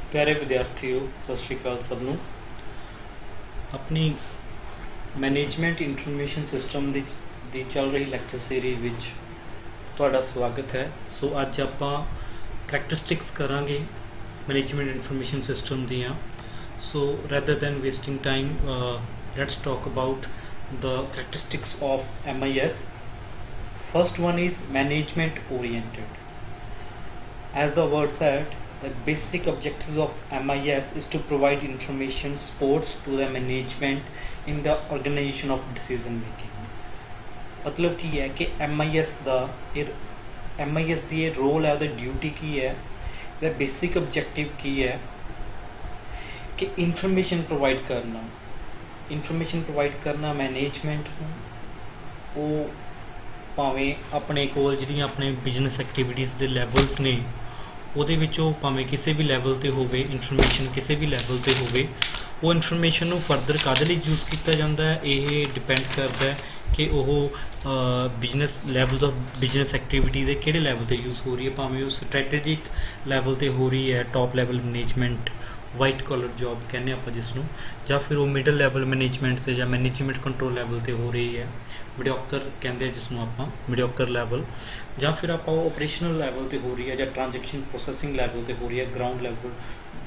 प्यारे विद्यार्थियों सत श्री अकाल सब ਨੂੰ अपनी मैनेजमेंट इनफॉर्मेशन सिस्टम ਦੀ ਚੱਲ ਰਹੀ ਲੈਕਚਰ ਸੀਰੀਜ਼ ਵਿੱਚ ਤੁਹਾਡਾ ਸਵਾਗਤ ਹੈ। ਸੋ ਅੱਜ ਆਪਾਂ ਕਰੈਕਟਰਿਸਟਿਕਸ ਕਰਾਂਗੇ ਮੈਨੇਜਮੈਂਟ ਇਨਫੋਰਮੇਸ਼ਨ ਸਿਸਟਮ ਦੀਆਂ। So rather than wasting time let's talk about the characteristics of MIS. First one is management oriented. As the word said, the basic objectives of MIS is to provide information supports to the management in the organization of decision making. मतलब की है कि MIS ਦੀ role ਹੈ, ਉਹਦਾ duty ਕੀ ਹੈ, ਇਹਦਾ basic objective ਕੀ ਹੈ ਕਿ ਇਨਫੋਰਮੇਸ਼ਨ ਪ੍ਰੋਵਾਈਡ ਕਰਨਾ ਮੈਨੇਜਮੈਂਟ ਨੂੰ। ਉਹ ਭਾਵੇਂ ਆਪਣੇ ਕੋਲ ਜਿਹੜੀਆਂ ਆਪਣੇ ਬਿਜ਼ਨਸ ਐਕਟੀਵਿਟੀਜ਼ ਦੇ ਲੈਵਲਸ ਨੇ ਉਹਦੇ ਵਿੱਚੋਂ ਭਾਵੇਂ ਕਿਸੇ ਵੀ ਲੈਵਲ 'ਤੇ ਹੋਵੇ, ਇਨਫੋਰਮੇਸ਼ਨ ਕਿਸੇ ਵੀ ਲੈਵਲ 'ਤੇ ਹੋਵੇ, ਉਹ ਇਨਫੋਰਮੇਸ਼ਨ ਨੂੰ ਫਰਦਰ ਕਾਹਦੇ ਲਈ ਯੂਜ਼ ਕੀਤਾ ਜਾਂਦਾ ਹੈ, ਇਹ ਡਿਪੈਂਡ ਕਰਦਾ ਹੈ ਕਿ ਉਹ business level of business activity ਦੇ ਕਿਹੜੇ ਲੈਵਲ 'ਤੇ ਯੂਜ਼ ਹੋ ਰਹੀ ਹੈ। ਭਾਵੇਂ ਉਹ ਸਟ੍ਰੈਟੇਜਿਕ ਲੈਵਲ 'ਤੇ ਹੋ ਰਹੀ ਹੈ, top level management, white collar job ਕਹਿੰਦੇ ਆਪਾਂ ਜਿਸ ਨੂੰ, ਜਾਂ ਫਿਰ ਉਹ ਮਿਡਲ ਲੈਵਲ ਮੈਨੇਜਮੈਂਟ 'ਤੇ ਜਾਂ ਮੈਨੇਜਮੈਂਟ ਕੰਟਰੋਲ ਲੈਵਲ 'ਤੇ ਹੋ ਰਹੀ ਹੈ, ਮੀਡੀਓਕਰ ਕਹਿੰਦੇ ਆ ਜਿਸ ਨੂੰ ਆਪਾਂ, ਮੀਡੀਓਕਰ ਲੈਵਲ, ਜਾਂ ਫਿਰ ਆਪਾਂ ਉਹ ਆਪਰੇਸ਼ਨਲ ਲੈਵਲ 'ਤੇ ਹੋ ਰਹੀ ਹੈ ਜਾਂ ਟ੍ਰਾਂਜੈਕਸ਼ਨ ਪ੍ਰੋਸੈਸਿੰਗ ਲੈਵਲ 'ਤੇ ਹੋ ਰਹੀ ਹੈ, ground level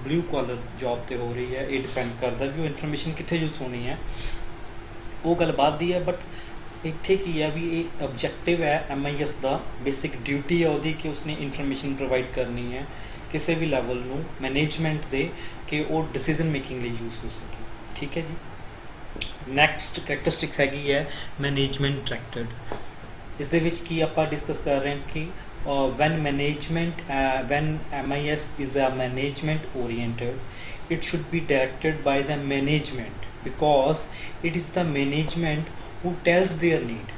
blue collar job 'ਤੇ ਹੋ ਰਹੀ ਹੈ। ਇਹ ਡਿਪੈਂਡ ਕਰਦਾ ਵੀ ਉਹ ਇਨਫੋਰਮੇਸ਼ਨ ਕਿੱਥੇ ਯੂਜ਼ ਹੋਣੀ ਹੈ, ਉਹ ਗੱਲ ਬਾਤ ਦੀ ਹੈ। ਬਟ ਇੱਥੇ ਕੀ ਹੈ ਵੀ ਇਹ ਆਬਜੈਕਟਿਵ ਹੈ MIS ਦਾ, ਬੇਸਿਕ ਡਿਊਟੀ ਹੈ ਉਹਦੀ ਕਿ ਉਸਨੇ ਇਨਫੋਰਮੇਸ਼ਨ ਪ੍ਰੋਵਾਈਡ ਕਰਨੀ ਹੈ ਕਿਸੇ ਵੀ ਲੈਵਲ ਨੂੰ ਮੈਨੇਜਮੈਂਟ ਦੇ, ਕਿ ਉਹ ਡਿਸੀਜ਼ਨ ਮੇਕਿੰਗ ਲਈ ਯੂਜ਼ ਹੋ ਸਕੇ। ਠੀਕ ਹੈ ਜੀ। ਨੈਕਸਟ ਕਰੈਕਟਰਿਸਟਿਕਸ ਹੈਗੀ ਹੈ ਮੈਨੇਜਮੈਂਟ ਡਾਇਰੈਕਟਡ। ਇਸ ਦੇ ਵਿੱਚ ਕੀ ਆਪਾਂ ਡਿਸਕਸ ਕਰ ਰਹੇ ਹਾਂ ਕਿ when MIS is a management oriented, it should be directed by the management because it is the management who tells their need.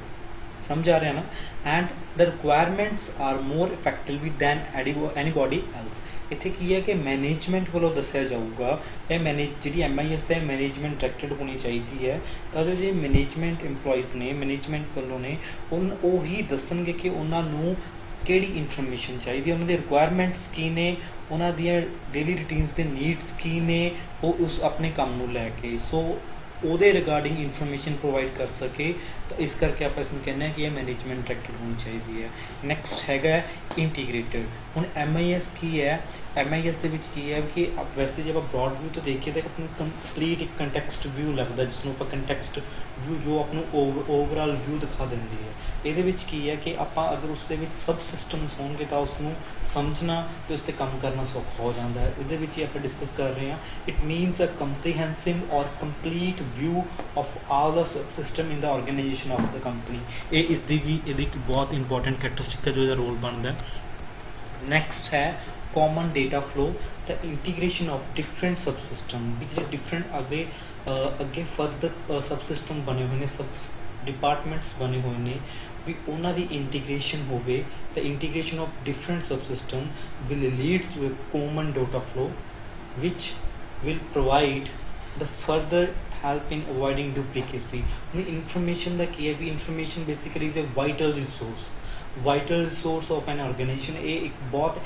समझ आ रहा है ना? And the requirements are more effectively than anybody else. ਇੱਥੇ ਕੀ ਹੈ ਕਿ management ਵੱਲੋਂ ਦੱਸਿਆ ਜਾਊਗਾ, ਇਹ ਜਿਹੜੀ MIS ਹੈ ਮੈਨੇਜਮੈਂਟ ਡਾਇਰੈਕਟਡ ਹੋਣੀ ਚਾਹੀਦੀ ਹੈ, ਤਾਂ ਜੋ ਜਿਹੜੇ ਮੈਨੇਜਮੈਂਟ ਇੰਪਲੋਈਜ਼ ਨੇ ਮੈਨੇਜਮੈਂਟ ਵੱਲੋਂ ਨੇ ਉਹੀ ਦੱਸਣਗੇ ਕਿ ਉਹਨਾਂ ਨੂੰ ਕਿਹੜੀ ਇਨਫੋਰਮੇਸ਼ਨ ਚਾਹੀਦੀ ਹੈ, ਉਹਨਾਂ ਦੇ ਰਿਕੁਆਇਰਮੈਂਟਸ ਕੀ ਨੇ, ਉਹਨਾਂ ਦੀਆਂ ਡੇਲੀ ਰੂਟੀਨਸ ਦੇ ਨੀਡਸ ਕੀ ਨੇ, ਉਹ ਉਸ ਆਪਣੇ ਕੰਮ ਨੂੰ ਲੈ ਕੇ ਸੋ ਉਹਦੇ ਰਿਗਾਰਡਿੰਗ ਇਨਫੋਰਮੇਸ਼ਨ ਪ੍ਰੋਵਾਈਡ ਕਰ ਸਕੇ। ਤਾਂ ਇਸ ਕਰਕੇ ਆਪਾਂ ਇਸ ਨੂੰ ਕਹਿੰਦੇ ਹਾਂ ਕਿ ਇਹ ਮੈਨੇਜਮੈਂਟ ਡਾਇਰੈਕਟਡ ਹੋਣੀ ਚਾਹੀਦੀ ਹੈ। ਨੈਕਸਟ ਹੈਗਾ ਇੰਟੀਗ੍ਰੇਟਡ। ਹੁਣ MIS ਕੀ ਹੈ, MIS ਦੇ ਵਿੱਚ ਕੀ ਹੈ ਕਿ ਵੈਸੇ ਜੇ ਆਪਾਂ ਬ੍ਰੌਡ ਵਿਊ ਤੋਂ ਦੇਖੀਏ ਤਾਂ ਆਪਣੀ ਕੰਪਲੀਟ ਇੱਕ ਕੰਟੈਕਸਟ ਵਿਊ ਲੱਗਦਾ, ਜਿਸ ਨੂੰ ਆਪਾਂ ਕੰਟੈਕਸਟ ਵਿਊ ਜੋ ਆਪ ਨੂੰ ਓਵਰਆਲ ਵਿਊ ਦਿਖਾ ਦਿੰਦੀ ਹੈ। ਇਹਦੇ ਵਿੱਚ ਕੀ ਹੈ ਕਿ ਆਪਾਂ ਅਗਰ ਉਸ ਦੇ ਵਿੱਚ ਸਬ ਸਿਸਟਮਸ ਹੋਣਗੇ ਤਾਂ ਉਸ ਨੂੰ ਸਮਝਣਾ ਅਤੇ ਉਸ 'ਤੇ ਕੰਮ ਕਰਨਾ ਸੌਖਾ ਹੋ ਜਾਂਦਾ ਹੈ। ਇਹਦੇ ਵਿੱਚ ਹੀ ਆਪਾਂ ਡਿਸਕਸ ਕਰ ਰਹੇ ਹਾਂ। ਇਟ ਮੀਨਸ ਅ ਕੰਪਰੀਹੈਂਸਿਵ ਔਰ complete view of all the sub system in the organisation of the company. ਇਹ ਇਸ ਦੀ ਵੀ ਇਹਦੀ ਇੱਕ ਬਹੁਤ ਇੰਪੋਰਟੈਂਟ ਕਰੈਕਟਰਿਸਟਿਕ ਹੈ ਜੋ ਇਹਦਾ ਰੋਲ ਬਣਦਾ। ਨੈਕਸਟ ਹੈ common data flow, the integration of different subsystem, ਜਿਹੜੇ different ਅੱਗੇ further subsystem ਬਣੇ ਹੋਏ ਨੇ, ਸਬ ਡਿਪਾਰਟਮੈਂਟਸ ਬਣੇ ਹੋਏ ਨੇ, ਵੀ ਉਹਨਾਂ ਦੀ ਇੰਟੀਗ੍ਰੇਸ਼ਨ ਹੋਵੇ। the integration of different subsystem will lead to a common data flow which will provide the further help in avoiding duplicacy. ਹੁਣ ਇਨਫੋਰਮੇਸ਼ਨ ਦਾ ਕੀ ਹੈ ਵੀ information basically is a vital resource of an organization. ਇਹ ਇੱਕ ਬਹੁਤ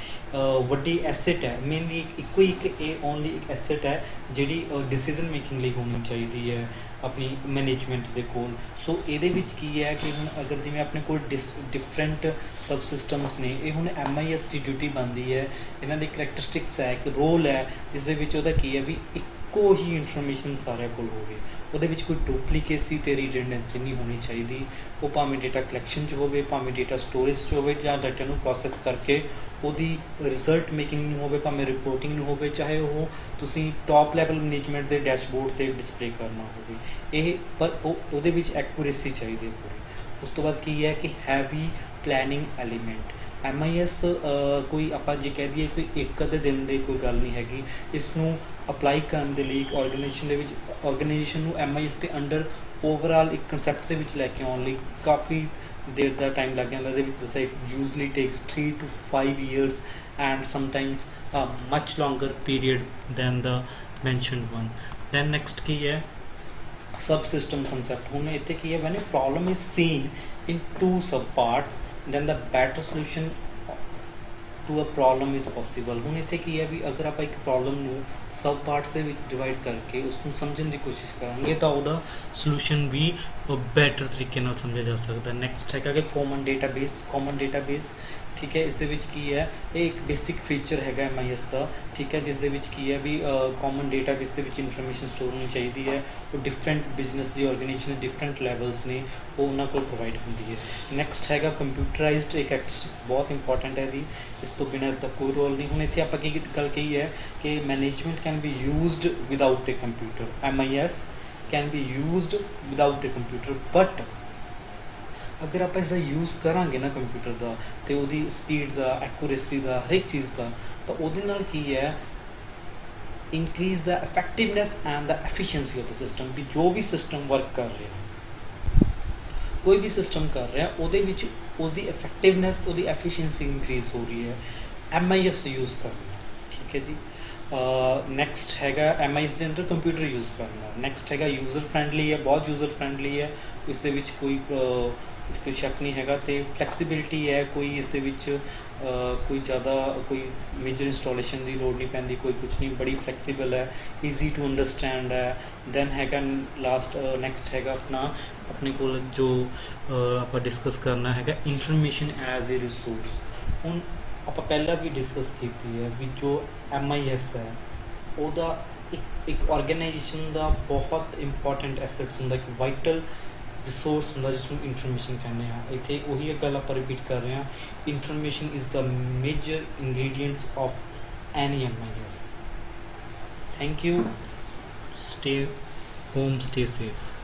ਵੱਡੀ asset ਹੈ, ਮੇਨਲੀ ਇੱਕੋ ਇੱਕ ਇਹ ਓਨਲੀ ਇੱਕ ਐਸੈਟ ਹੈ ਜਿਹੜੀ ਡਿਸੀਜ਼ਨ ਮੇਕਿੰਗ ਲਈ ਹੋਣੀ ਚਾਹੀਦੀ ਹੈ ਆਪਣੀ ਮੈਨੇਜਮੈਂਟ ਦੇ ਕੋਲ। ਸੋ ਇਹਦੇ ਵਿੱਚ ਕੀ ਹੈ ਕਿ ਹੁਣ ਅਗਰ ਜਿਵੇਂ ਆਪਣੇ ਕੋਲ ਡਿਫਰੈਂਟ ਸਬ ਸਿਸਟਮਸ ਨੇ, ਇਹ ਹੁਣ MIS ਦੀ ਡਿਊਟੀ ਬਣਦੀ ਹੈ, ਇਹਨਾਂ ਦੀ ਕਰੈਕਟਰਿਸਟਿਕਸ ਹੈ, ਇੱਕ ਰੋਲ ਹੈ ਜਿਸ ਦੇ ਵਿੱਚ ਉਹਦਾ ਕੀ ਹੈ ਵੀ ਇੱਕੋ ਹੀ ਇਨਫੋਰਮੇਸ਼ਨ ਸਾਰਿਆਂ ਕੋਲ ਹੋਵੇ, ਉਹਦੇ ਵਿੱਚ ਕੋਈ ਡੁਪਲੀਕੇਸੀ ਅਤੇ ਰਿਡੰਡੈਂਸੀ ਨਹੀਂ ਹੋਣੀ ਚਾਹੀਦੀ। ਉਹ ਭਾਵੇਂ ਡੇਟਾ ਕਲੈਕਸ਼ਨ 'ਚ ਹੋਵੇ, ਭਾਵੇਂ ਡੇਟਾ ਸਟੋਰੇਜ 'ਚ ਹੋਵੇ, ਜਾਂ ਡਾਟਾ ਨੂੰ ਪ੍ਰੋਸੈਸ ਕਰਕੇ ਉਹਦੀ ਰਿਜ਼ਲਟ ਮੇਕਿੰਗ ਨੂੰ ਹੋਵੇ, ਭਾਵੇਂ ਰਿਪੋਰਟਿੰਗ ਨੂੰ ਹੋਵੇ, ਚਾਹੇ ਉਹ ਤੁਸੀਂ ਟੌਪ ਲੈਵਲ ਮੈਨੇਜਮੈਂਟ ਦੇ ਡੈਸ਼ਬੋਰਡ 'ਤੇ ਡਿਸਪਲੇ ਕਰਨਾ ਹੋਵੇ, ਇਹ ਪਰ ਉਹਦੇ ਵਿੱਚ ਐਕੂਰੇਸੀ ਚਾਹੀਦੀ ਹੈ ਪੂਰੀ। ਉਸ ਤੋਂ ਬਾਅਦ ਕੀ ਹੈ ਕਿ ਹੈਵੀ ਪਲੈਨਿੰਗ ਐਲੀਮੈਂਟ। MIS ਕੋਈ ਆਪਾਂ ਜੇ ਕਹਿ ਦਈਏ ਕੋਈ ਇੱਕ ਅੱਧੇ ਦਿਨ ਦੀ ਕੋਈ ਗੱਲ ਨਹੀਂ ਹੈਗੀ। ਇਸ ਨੂੰ ਅਪਲਾਈ ਕਰਨ ਦੇ ਲਈ ਇੱਕ ਆਰਗੇਨਾਈਜੇਸ਼ਨ ਦੇ ਵਿੱਚ ਆਰਗੇਨਾਈਜੇਸ਼ਨ ਨੂੰ MIS ਦੇ ਅੰਡਰ ਓਵਰਆਲ ਇੱਕ ਕੰਸੈਪਟ ਦੇ ਵਿੱਚ ਲੈ ਕੇ ਆਉਣ ਲਈ ਕਾਫੀ ਦੇਰ ਦਾ ਟਾਈਮ ਲੱਗ ਜਾਂਦਾ। ਇਹਦੇ ਵਿੱਚ ਦੱਸਿਆ usually takes 3 to 5 years and sometimes much longer period than the mentioned one. Then next ਕੀ ਹੈ ਸਬ ਸਿਸਟਮ ਕੰਸੈਪਟ। ਹੁਣ ਇੱਥੇ ਕੀ ਹੈ when a problem is seen in two subparts, then the better solution to a problem is possible. ਹੁਣ ਇੱਥੇ ਕੀ ਹੈ ਵੀ ਅਗਰ ਆਪਾਂ ਇੱਕ ਪ੍ਰੋਬਲਮ ਨੂੰ ਸਬ ਪਾਰਟਸ ਦੇ ਵਿੱਚ ਡਿਵਾਈਡ ਕਰਕੇ ਉਸ ਨੂੰ ਸਮਝਣ ਦੀ ਕੋਸ਼ਿਸ਼ ਕਰਾਂਗੇ ਤਾਂ ਉਹਦਾ ਸੋਲੂਸ਼ਨ ਵੀ ਬੈਟਰ ਤਰੀਕੇ ਨਾਲ ਸਮਝਿਆ ਜਾ ਸਕਦਾ। ਨੈਕਸਟ ਹੈਗਾ ਕਿ ਕਾਮਨ ਡੇਟਾਬੇਸ ਠੀਕ ਹੈ। ਇਸ ਦੇ ਵਿੱਚ ਕੀ ਹੈ, ਇਹ ਇੱਕ ਬੇਸਿਕ ਫੀਚਰ ਹੈਗਾ MIS ਦਾ ਠੀਕ ਹੈ, ਜਿਸ ਦੇ ਵਿੱਚ ਕੀ ਹੈ ਵੀ ਕਾਮਨ ਡੇਟਾਬੇਸ ਦੇ ਵਿੱਚ ਇਨਫੋਰਮੇਸ਼ਨ ਸਟੋਰ ਹੋਣੀ ਚਾਹੀਦੀ ਹੈ। ਉਹ ਡਿਫਰੈਂਟ ਬਿਜ਼ਨਸ ਦੀ ਆਰਗੇਨਾਈਜੇਸ਼ਨ ਡਿਫਰੈਂਟ ਲੈਵਲਸ ਨੇ ਉਹ ਉਹਨਾਂ ਕੋਲ ਪ੍ਰੋਵਾਈਡ ਹੁੰਦੀ ਹੈ। ਨੈਕਸਟ ਹੈਗਾ ਕੰਪਿਊਟਰਾਈਜ਼ਡ ਇੱਕ ਐਕਟਿਵ ਬਹੁਤ ਇੰਪੋਰਟੈਂਟ ਹੈ ਇਹਦੀ, ਇਸ ਤੋਂ ਬਿਨਾਂ ਇਸ ਦਾ ਕੋਈ ਰੋਲ ਨਹੀਂ। ਹੁਣ ਇੱਥੇ ਆਪਾਂ ਕੀ ਗੱਲ ਕਹੀ ਹੈ ਕਿ management can be used without A computer, MIS can be used without A computer, but ਅਗਰ ਆਪਾਂ ਇਸਦਾ ਯੂਜ਼ ਕਰਾਂਗੇ ਨਾ ਕੰਪਿਊਟਰ ਦਾ ਅਤੇ ਉਹਦੀ ਸਪੀਡ ਦਾ, ਐਕੂਰੇਸੀ ਦਾ, ਹਰੇਕ ਚੀਜ਼ ਦਾ, ਤਾਂ ਉਹਦੇ ਨਾਲ ਕੀ ਹੈ increase the effectiveness and the efficiency of the system. ਵੀ ਜੋ ਵੀ ਸਿਸਟਮ ਵਰਕ ਕਰ ਰਿਹਾ, ਕੋਈ ਵੀ ਸਿਸਟਮ ਕਰ ਰਿਹਾ, ਉਹਦੇ ਵਿੱਚ ਉਹਦੀ ਇਫੈਕਟਿਵਨੈਸ, ਉਹਦੀ ਐਫੀਸ਼ੀਐਂਸੀ ਇਨਕਰੀਜ਼ ਹੋ ਰਹੀ ਹੈ MIS ਯੂਜ਼ ਕਰਨਾ ਠੀਕ ਹੈ ਜੀ। ਨੈਕਸਟ ਹੈਗਾ MIS ਦੇ ਅੰਦਰ ਕੰਪਿਊਟਰ ਯੂਜ਼ ਕਰਨਾ। ਨੈਕਸਟ ਹੈਗਾ ਯੂਜ਼ਰ ਫਰੈਂਡਲੀ ਹੈ, ਬਹੁਤ ਯੂਜ਼ਰ ਫਰੈਂਡਲੀ ਹੈ, ਇਸ ਦੇ ਵਿੱਚ ਕੋਈ ਸ਼ੱਕ ਨਹੀਂ ਹੈਗਾ। ਅਤੇ ਫਲੈਕਸੀਬਿਲਿਟੀ ਹੈ, ਕੋਈ ਇਸ ਦੇ ਵਿੱਚ ਕੋਈ ਜ਼ਿਆਦਾ ਕੋਈ ਮੇਜਰ ਇੰਸਟਾਲੇਸ਼ਨ ਦੀ ਲੋੜ ਨਹੀਂ ਪੈਂਦੀ, ਕੋਈ ਕੁਛ ਨਹੀਂ, ਬੜੀ ਫਲੈਕਸੀਬਲ ਹੈ, ਈਜ਼ੀ ਟੂ ਅੰਡਰਸਟੈਂਡ ਹੈ। ਦੈਨ ਹੈਗਾ ਨੈਕਸਟ ਹੈਗਾ ਆਪਣੇ ਕੋਲ ਜੋ ਆਪਾਂ ਡਿਸਕਸ ਕਰਨਾ ਹੈਗਾ ਇਨਫੋਰਮੇਸ਼ਨ ਐਜ਼ ਏ ਰਿਸੋਰਸ। ਹੁਣ ਆਪਾਂ ਪਹਿਲਾਂ ਵੀ ਡਿਸਕਸ ਕੀਤੀ ਹੈ ਵੀ ਜੋ MIS ਹੈ ਉਹਦਾ ਇੱਕ ਆਰਗੇਨਾਈਜੇਸ਼ਨ ਦਾ ਬਹੁਤ ਇੰਪੋਰਟੈਂਟ ਐਸੈਟਸ ਹੁੰਦਾ, ਇੱਕ ਵਾਈਟਲ ਰਿਸੋਰਸ ਹੁੰਦਾ ਜਿਸ ਨੂੰ ਇਨਫੋਰਮੇਸ਼ਨ ਕਹਿੰਦੇ ਹਾਂ। ਇੱਥੇ ਉਹੀ ਇੱਕ ਗੱਲ ਆਪਾਂ ਰਿਪੀਟ ਕਰ ਰਹੇ ਹਾਂ, information is the major ingredients of any MIS। Thank you, stay home, stay safe.